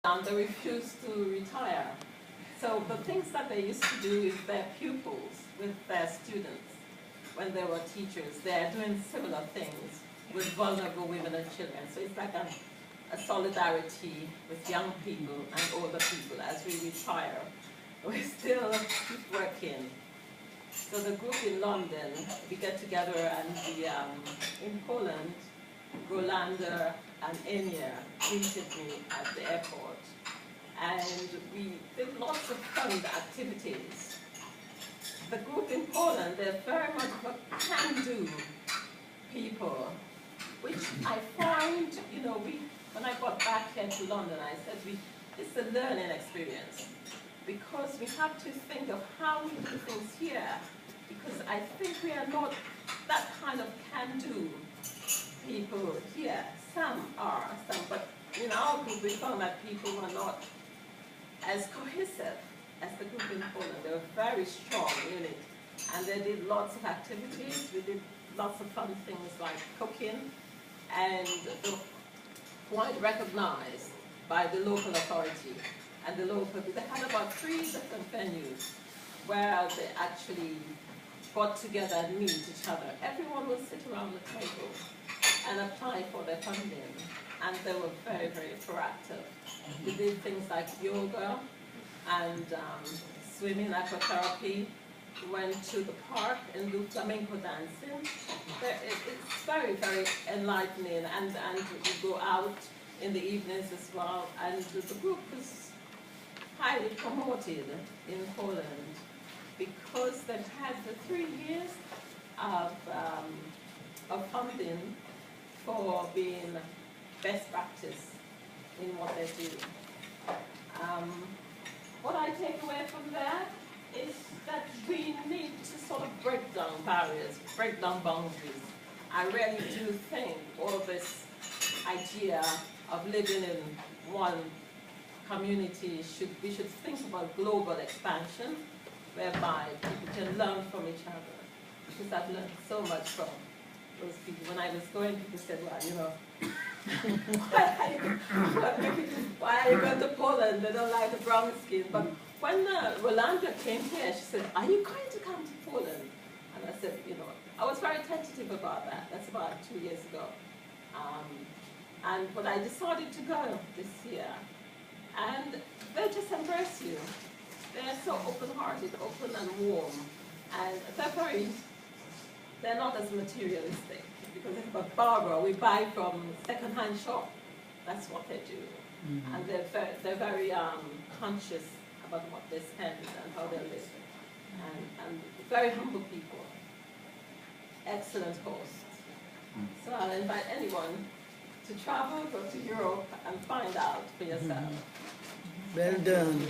and they refuse to retire. So the things that they used to do with their pupils, with their students, when they were teachers, they're doing similar things with vulnerable women and children. So it's like a solidarity with young people and older people as we retire. We still keep working. So the group in London, we get together, and we, in Poland, Rolanda and Enya greeted me at the airport. And we did lots of fun activities. The group in Poland, they're very much can-do people, which I find, you know, when I got back here to London, I said, it's a learning experience, because we have to think of how we do things here, because I think we are not that kind of can-do people here. Some are, but in our group we found that people were not as cohesive as the group in Poland. They were a very strong unit, and they did lots of activities. We did lots of fun things like cooking, and they were quite recognized by the local authority and the local. They had about 3 different venues where they actually got together and meet each other. Everyone would sit around the table and apply for their funding, and they were very, very proactive. We did things like yoga and swimming, aquatherapy. We went to the park and do flamenco dancing. It's very, very enlightening, and we go out in the evenings as well. And the group is highly promoted in Poland because they've had the 3 years of funding for being best practice in what they do. What I take away from that is that we need to sort of break down barriers, break down boundaries. I really do think all this idea of living in one community, we should think about global expansion, whereby people can learn from each other. Because I've learned so much from those people. When I was going, people said, well, you know, why are you going to Poland? They don't like the brown skin. But when Rolanda came here, she said, are you going to come to Poland? And I said, you know, I was very tentative about that. That's about 2 years ago. But I decided to go this year. And they just embrace you. They're so open-hearted, open and warm. And they're not as materialistic. Because at Barbara, we buy from second-hand shop. That's what they do. Mm-hmm. And they're very conscious about what they spend and how they live. And very humble people. Excellent hosts. So I'll invite anyone to travel, go to Europe, and find out for yourself. Well done.